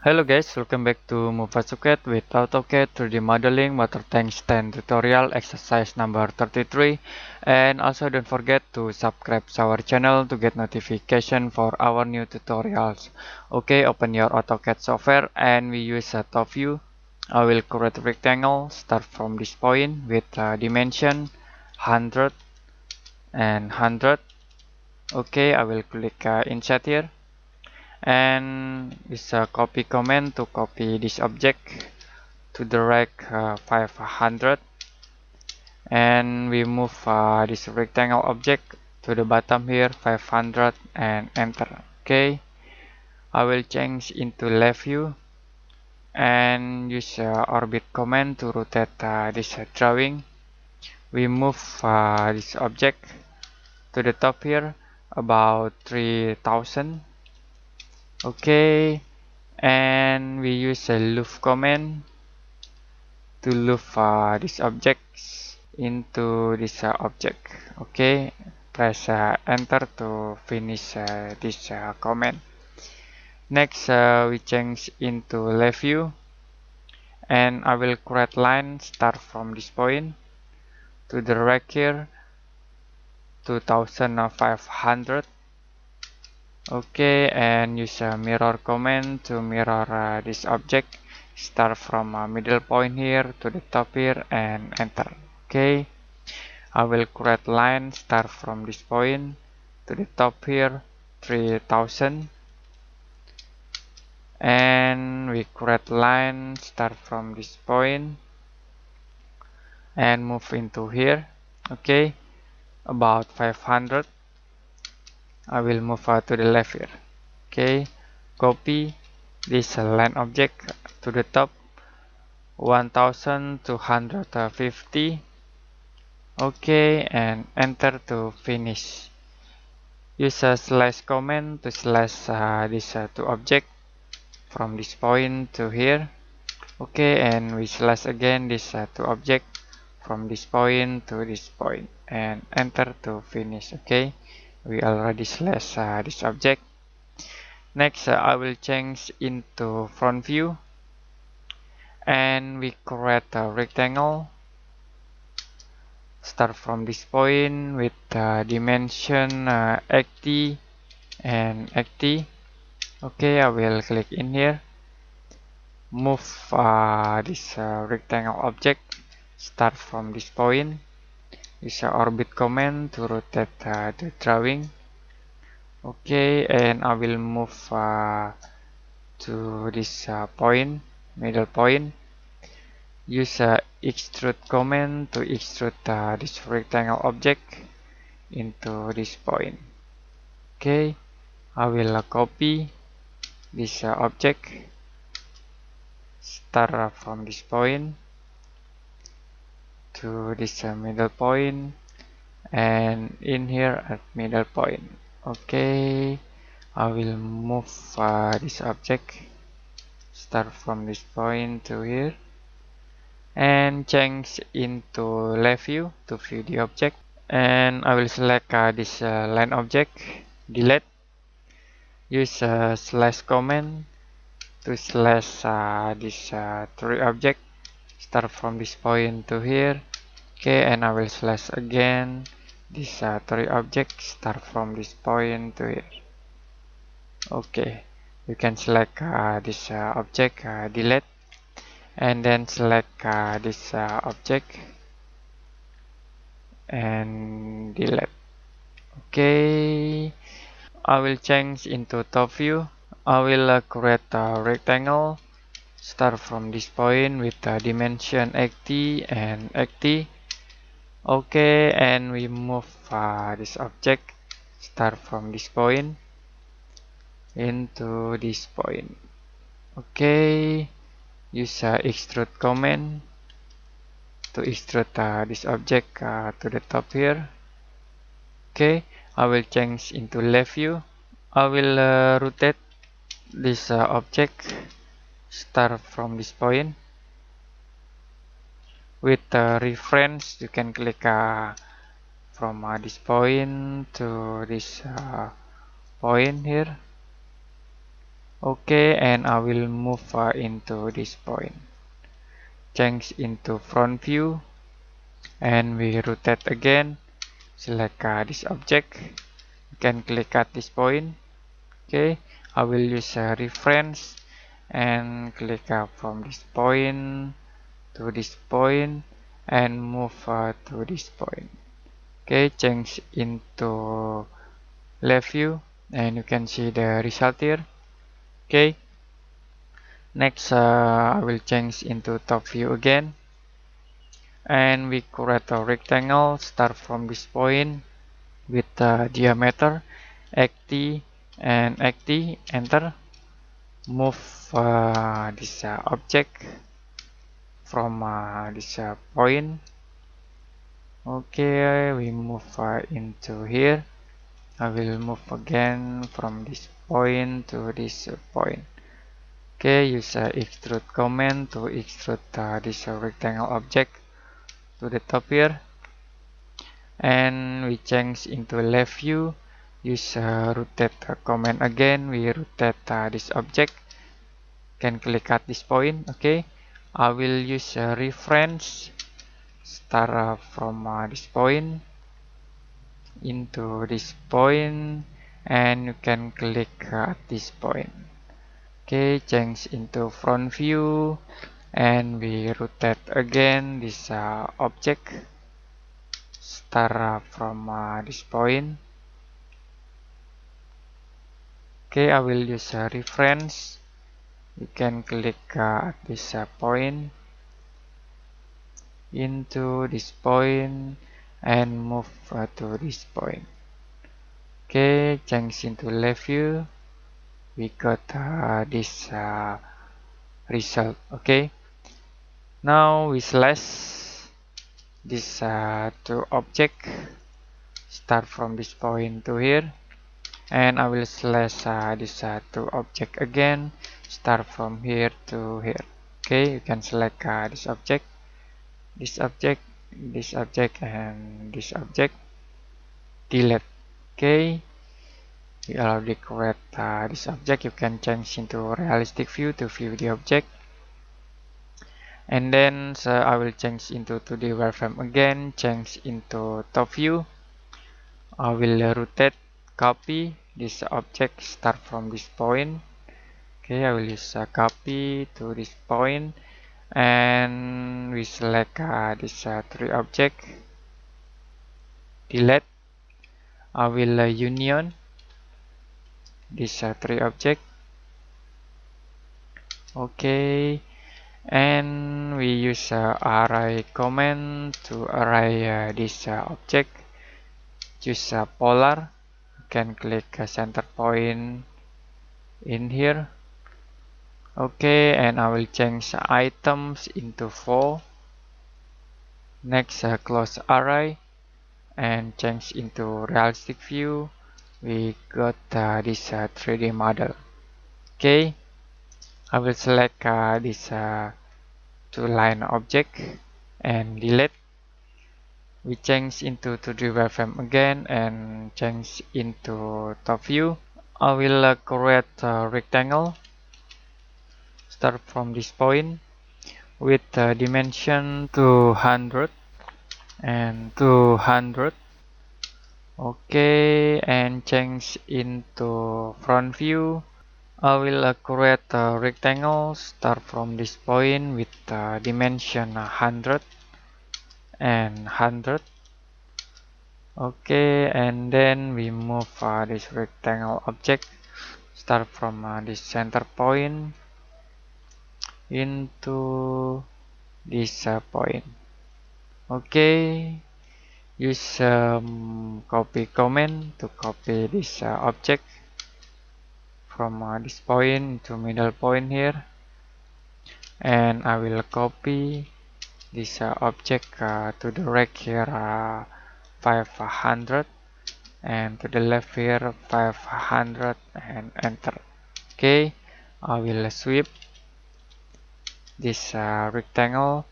Hello guys, welcome back to MoveAutoCAD with AutoCAD 3D Modeling Motor Tanks 10 tutorial exercise number 33. And also don't forget to subscribe to our channel to get notification for our new tutorials. Okay, open your AutoCAD software and we use a top view. I will create a rectangle, start from this point with dimension 100 and 100. Okay, I will click insert here. And use a copy command to copy this object to the right 500, and we move this rectangle object to the bottom here 500 and enter. Okay, I will change into left view and use orbit command to rotate this drawing. We move this object to the top here about 3000. Okay, and we use a loop command to loop this objects into this object. Okay, press enter to finish this command. Next, we change into left view, and I will create line start from this point to the right here 2500. Okay, and use a mirror command to mirror this object. Start from middle point here to the top here and enter. Okay, I will create line start from this point to the top here 3000, and we create line start from this point and move into here. Okay, about 500. I will move to the left here. Okay, copy this line object to the top 1250. Okay, and enter to finish. Use a slash command to slash these two objects from this point to here. Okay, and we slash again this two objects from this point to this point and enter to finish. Okay, we already slash this object. Next, I will change into front view and we create a rectangle. Start from this point with dimension 80 and 80. Okay, I will click in here. Move this rectangle object. Start from this point. Use orbit command to rotate the drawing. Okay, and I will move to this point, middle point. Use extrude command to extrude this rectangle object into this point. Okay, I will copy this object. Start from this point to this middle point and in here at middle point. Okay, I will move this object. Start from this point to here and change into left view to view the object, and I will select this line object, delete. Use slash command to slash this three object. Start from this point to here. Okay, and I will slash again this three object. Start from this point to here. Okay, you can select this object, delete, and then select this object and delete. Okay, I will change into top view. I will create a rectangle. Start from this point with dimension 80 and 80. Okay, and we move this object. Start from this point into this point. Okay, use extrude command to extrude this object to the top here. Okay, I will change into left view. I will rotate this object. Start from this point. With reference, you can click from this point to this point here. Okay, and I will move into this point. Change into front view, and we rotate again. Select this object. You can click at this point. Okay, I will use a reference and click from this point to this point and move to this point. Okay, change into left view, and you can see the result here. Okay, next I will change into top view again, and we create a rectangle. Start from this point with diameter 80 and 80. Enter. Move this object from this point. Okay, we move into here. I will move again from this point to this point. Okay, use extrude command to extrude this rectangle object to the top here, and we change into left view. Use rotate command again. We rotate this object. Can click at this point. Okay, I will use reference. Start from this point into this point, and you can click at this point. Okay, change into front view, and we rotate again this object. Start from this point. Okay, I will use a reference. You can click at this point into this point and move to this point. Okay, change into left view. We got this result. Okay, now we slash this two object. Start from this point to here, and I will slash this two object again. Start from here to here. Okay, you can select this object, this object, this object, and this object. Delete. Okay, we already create this object. You can change into realistic view to view the object. And then I will change into 2D wireframe again, change into top view. I will rotate, copy this object, start from this point. Okay, I will use copy to this point, and we select this three object, delete. I will union this three object. Okay, and we use array command to array this object. Choose polar. You can click center point in here. Okay, and I will change items into 4. Next, close array and change into realistic view. We got this 3D model. Okay, I will select this two line object and delete. We change into 2D wireframe again and change into top view. I will create a rectangle. Start from this point with dimension 200 and 200. Okay, and change into front view. I will create a rectangle. Start from this point with dimension 100 and 100. Okay, and then we move this rectangle object. Start from this center point into this point. Okay, use copy command to copy this object from this point to middle point here, and I will copy this object to the right here 500, and to the left here 500, and enter. Okay, I will sweep this rectangle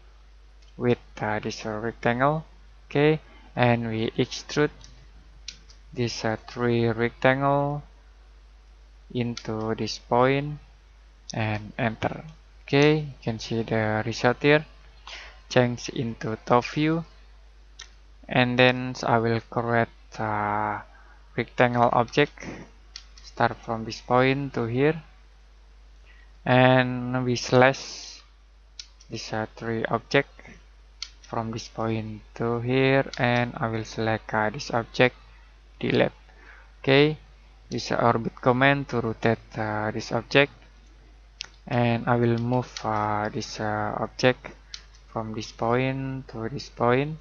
with this rectangle. Okay, and we extrude this three rectangle into this point and enter. Okay, you can see the result here. Change into top view, and then I will create a rectangle object. Start from this point to here, and we slash this three object from this point to here, and I will select this object, delete. Okay, use orbit command to rotate this object, and I will move this object from this point to this point,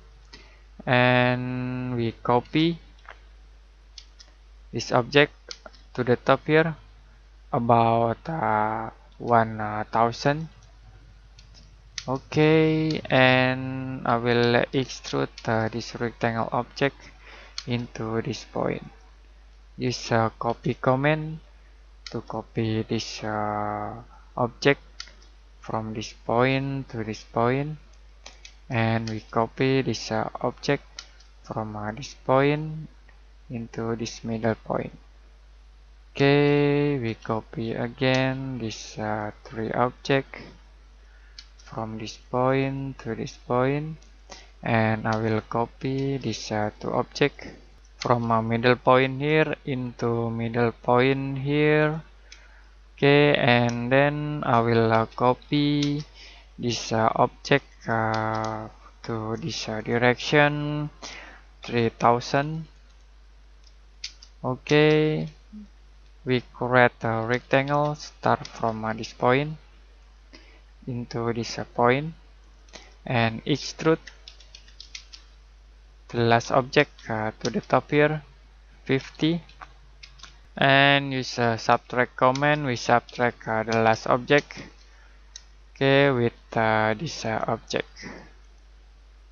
and we copy this object to the top here about 1000. Okay, and I will extrude this rectangle object into this point. Use copy command to copy this object from this point to this point, and we copy this object from this point into this middle point. Okay, we copy again this three object from this point to this point, and I will copy this two object from a middle point here into middle point here. Okay, and then I will copy this object to this direction 3000. Okay, we create a rectangle, start from this point into this point, and extrude the last object to the top here 50, and use a subtract command. We subtract the last object, okay, with this object,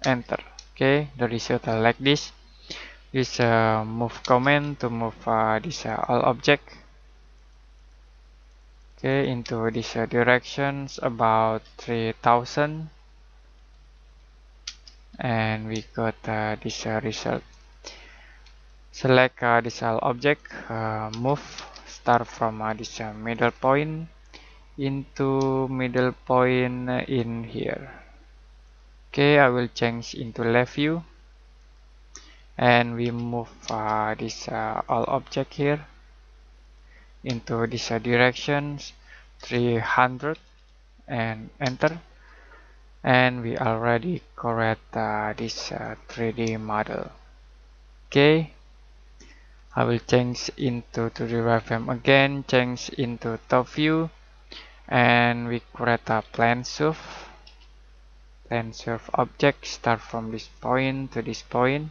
enter. Okay, the result like this. Use move command to move this all object, okay, into this directions about 3000, and we got this result. Select this all object, move, start from this middle point into middle point in here. Okay, I will change into left view, and we move this all object here into this directions 300, and enter. And we already create this 3D model. Okay, I will change into 2D wireframe again, change into top view, and we create a plane surf. Plane surf object, start from this point to this point.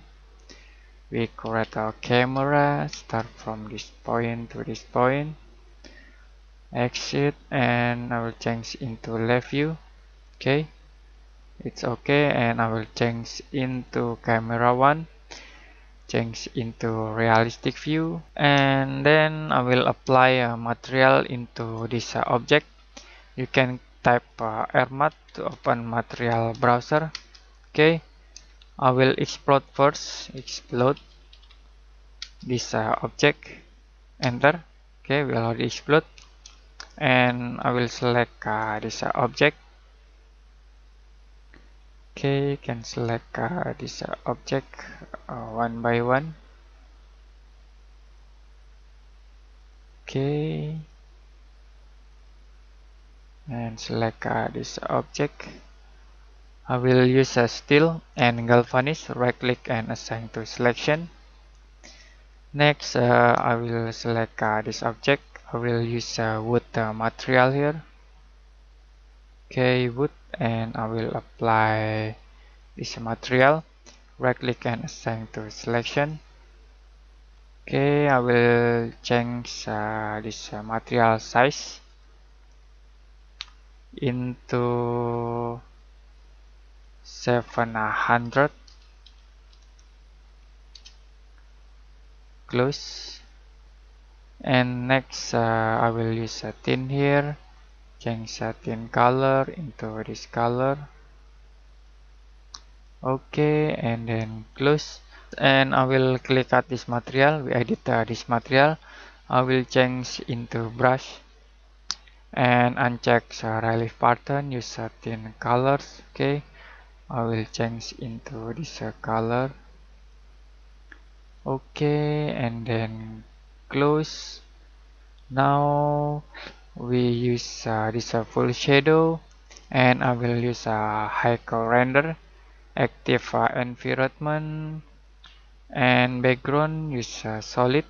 We create a camera, start from this point to this point. Exit, and I will change into left view. Okay, it's okay, and I will change into camera 1. Change into realistic view, and then I will apply a material into this object. You can type AirMatte to open material browser. Okay, I will explode first, explode this object, enter. Okay, we already explode, and I will select this object. Okay, can select this object one by one. Okay, and select this object. I will use a steel and galvanize. Right click and assign to selection. Next, I will select this object. I will use wood material here. Okay, wood, and I will apply this material. Right click and assign to selection. Okay, I will change this material size into 700. Close. And next, I will use a thin here. Change thin color into this color. Okay, and then close. And I will click at this material. We edit this material. I will change into brush and uncheck relief pattern, use certain colors. Okay, I will change into this color. Okay, and then close. Now we use this full shadow, and I will use a high core render, active environment, and background use solid,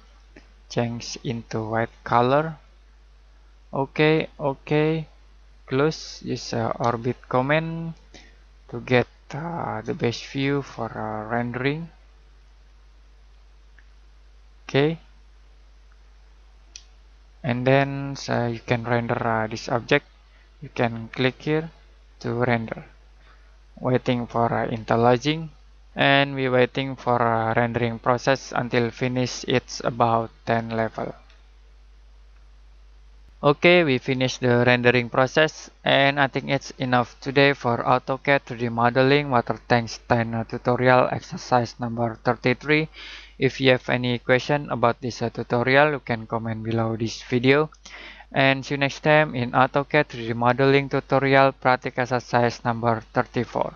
change into white color. Okay, okay, close. Use orbit command to get the best view for rendering. Okay, and then you can render this object. You can click here to render. Waiting for interlaging, and we waiting for rendering process until finish. It's about 10 level. Okay, we finished the rendering process, and I think it's enough today for AutoCAD 3D modeling water tanks 10 tutorial exercise number 33. If you have any question about this tutorial, you can comment below this video. And see you next time in AutoCAD 3D modeling tutorial practice exercise number 34.